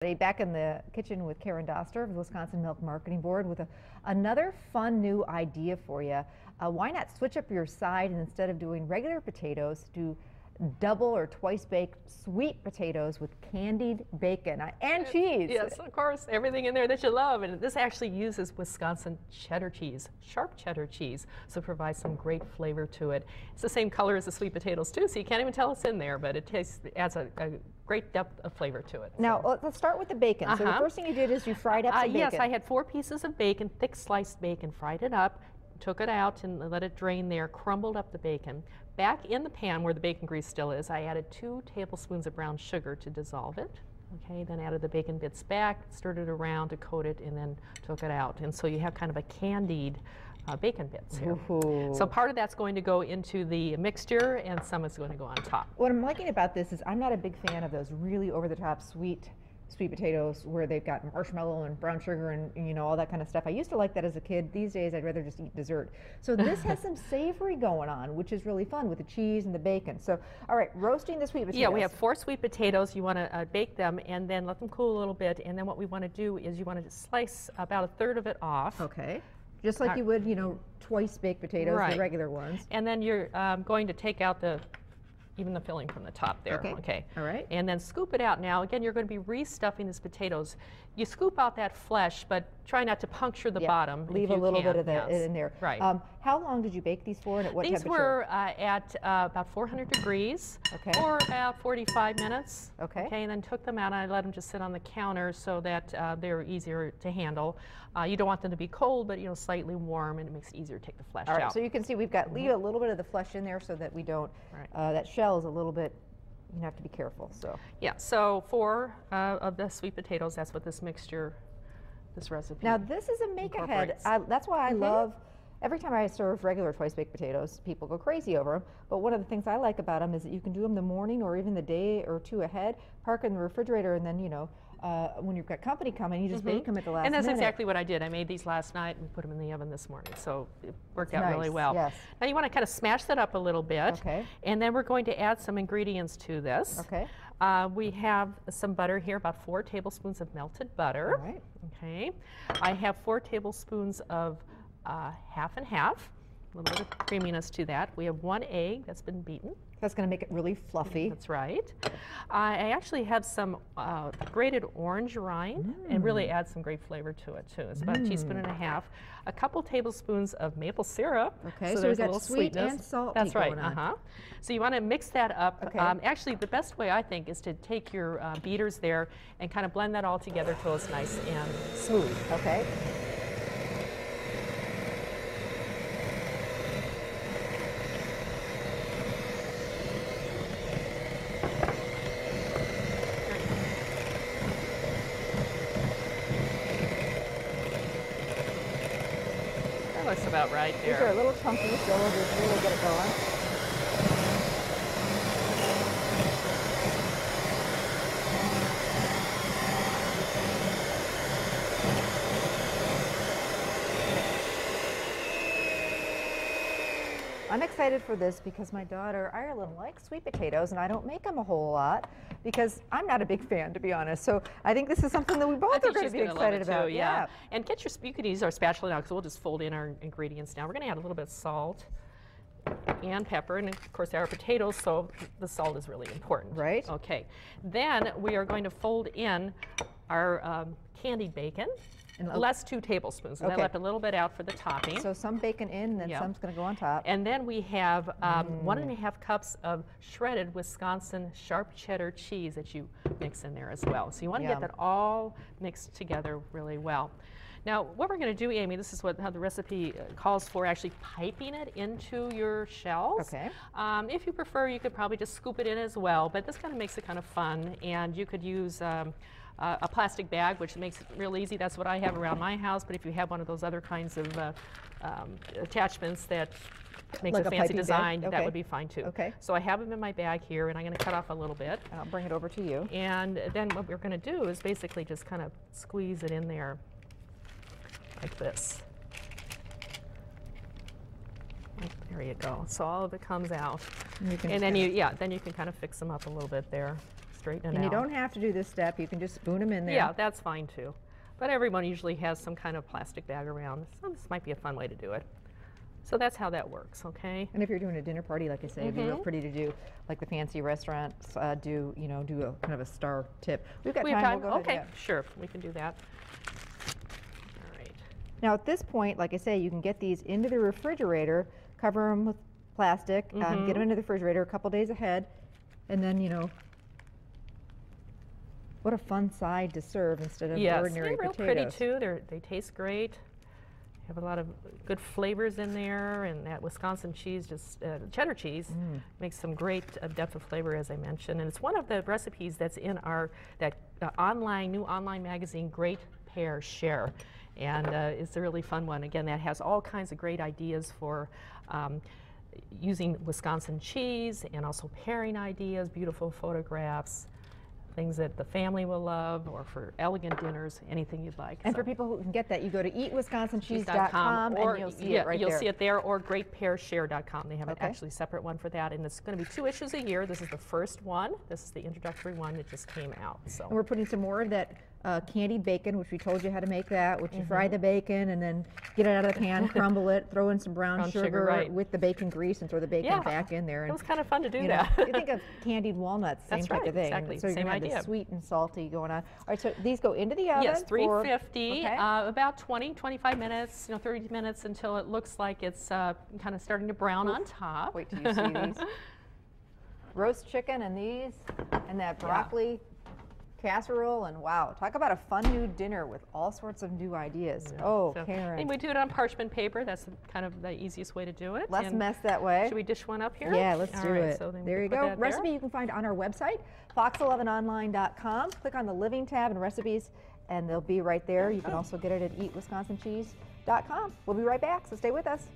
Back in the kitchen with Karen Doster of the Wisconsin Milk Marketing Board with another fun new idea for you. Why not switch up your side and instead of doing regular potatoes, do double or twice baked sweet potatoes with candied bacon and cheese. Yes, of course, everything in there that you love. And this actually uses Wisconsin cheddar cheese, sharp cheddar cheese, so it provides some great flavor to it. It's the same color as the sweet potatoes too, so you can't even tell it's in there, but it adds a great depth of flavor to it. Now, let's start with the bacon. So the first thing you did is you fried up some bacon. Yes, I had 4 pieces of bacon, thick sliced bacon, fried it up, took it out and let it drain there, crumbled up the bacon. Back in the pan where the bacon grease still is, I added 2 tablespoons of brown sugar to dissolve it. Okay, then added the bacon bits back, stirred it around to coat it, and then took it out. And so you have kind of a candied bacon bits here. Ooh. So part of that's going to go into the mixture, and some is going to go on top. What I'm liking about this is I'm not a big fan of those really over-the-top sweet potatoes where they've got marshmallow and brown sugar and you know all that kind of stuff. I used to like that as a kid. These days I'd rather just eat dessert. So this has some savory going on, which is really fun with the cheese and the bacon. So all right, roasting the sweet potatoes. Yeah, we have 4 sweet potatoes. You want to bake them and then let them cool a little bit, and then what we want to do is you want to slice about 1/3 of it off. Okay. Just like you would, you know, twice baked potatoes, right. The regular ones. And then you're going to take out even the filling from the top there. Okay. All right. And then scoop it out. Now, again, you're going to be restuffing these potatoes. You scoop out that flesh, but try not to puncture the bottom. Leave a little bit of that in there. Right. How long did you bake these for and at what temperature? These were at about 400 degrees for about 45 minutes. Okay. And then took them out and I let them just sit on the counter so that they're easier to handle. You don't want them to be cold, but you know, slightly warm, and it makes it easier to take the flesh out. So you can see we've got leave a little bit of the flesh in there so that we don't, that shell is a little bit, you have to be careful. So yeah, so 4 of the sweet potatoes, that's what this mixture, this recipe. Now this is a make-ahead. That's why I love, every time I serve regular twice baked potatoes, people go crazy over them. But one of the things I like about them is that you can do them the morning or even the day or 2 ahead, park in the refrigerator, and then, you know, when you've got company coming, you just bake them at the last minute. And that's exactly what I did. I made these last night and put them in the oven this morning, so it worked out really well. Yes. Now you want to kind of smash that up a little bit, okay. And then we're going to add some ingredients to this. Okay. We have some butter here, about 4 tablespoons of melted butter. All right. Okay. I have 4 tablespoons of half and half, a little bit of creaminess to that. We have 1 egg that's been beaten. That's going to make it really fluffy. That's right. I actually have some grated orange rind and really add some great flavor to it too. It's about 1.5 teaspoons. A couple tablespoons of maple syrup. Okay, so we've there's a got little sweet sweetness. and salty That's right. going on. So you want to mix that up. Okay. Actually, the best way I think is to take your beaters there and kind of blend that all together till it's nice and smooth. Okay. Looks about right there. These are a little chunky, so we'll just really get it going. I'm excited for this because my daughter, Ireland, likes sweet potatoes, and I don't make them a whole lot because I'm not a big fan, to be honest. So I think this is something that we both are going to be excited about. Yeah. And get you can use our spatula now because we'll just fold in our ingredients now. We're going to add a little bit of salt and pepper, and of course our potatoes, so the salt is really important. Right. Okay. Then we are going to fold in our candied bacon. And less 2 tablespoons. And I left a little bit out for the topping. So some bacon in, and then some's going to go on top. And then we have 1.5 cups of shredded Wisconsin sharp cheddar cheese that you mix in there as well. So you want to get that all mixed together really well. Now, what we're going to do, Amy, this is how the recipe calls for, actually piping it into your shells. Okay. If you prefer, you could probably just scoop it in as well, but this kind of makes it kind of fun. And you could use a plastic bag, which makes it real easy. That's what I have around my house, but if you have one of those other kinds of attachments that makes like a fancy design, that would be fine too. Okay. So I have them in my bag here, and I'm going to cut off a little bit. I'll bring it over to you. And then what we're going to do is basically just kind of squeeze it in there like this. There you go. So all of it comes out. And then you can kind of fix them up a little bit there. straighten it out. And you don't have to do this step. You can just spoon them in there. Yeah, that's fine too. But everyone usually has some kind of plastic bag around, so this might be a fun way to do it. So that's how that works, okay? And if you're doing a dinner party, like I say, it'd be real pretty to do, like the fancy restaurants do, you know, do a kind of a star tip. We've got time. We'll go okay, ahead, yeah. sure, we can do that. All right. Now at this point, like I say, you can get these into the refrigerator, cover them with plastic, get them into the refrigerator a couple days ahead, and then, you know, what a fun side to serve instead of ordinary real potatoes. pretty too. They taste great. Have a lot of good flavors in there, and that Wisconsin cheese, just cheddar cheese, makes some great depth of flavor, as I mentioned. And it's one of the recipes that's in our new online magazine, Great Pair Share, and it's a really fun one. Again, that has all kinds of great ideas for using Wisconsin cheese, and also pairing ideas, beautiful photographs, things that the family will love, or for elegant dinners, anything you'd like. And for people who can get that, you go to eatwisconsincheese.com and you'll see it right there. You'll see it there, or greatpairshare.com. They have an actually separate one for that, and it's going to be 2 issues a year. This is the first one. This is the introductory one that just came out. So. And we're putting some more of that candied bacon, which we told you how to make that, which you fry the bacon and then get it out of the pan, crumble it, throw in some brown sugar with the bacon grease, and throw the bacon back in there. And it was kind of fun to do that. You think of candied walnuts, same type of thing. Exactly. So you're same going to idea. have the sweet and salty going on. All right, so these go into the oven. Yes, 350, about 20, 25 minutes, 30 minutes until it looks like it's kind of starting to brown on top. Wait till you see these. Roast chicken and these, and that broccoli casserole, and wow, talk about a fun new dinner with all sorts of new ideas. Karen. And we do it on parchment paper. That's kind of the easiest way to do it. Less mess that way. Should we dish one up here? Yeah, let's do it. So then there you go. Recipe you can find on our website, fox11online.com. Click on the Living tab and recipes, and they'll be right there. You can also get it at eatwisconsincheese.com. We'll be right back, so stay with us.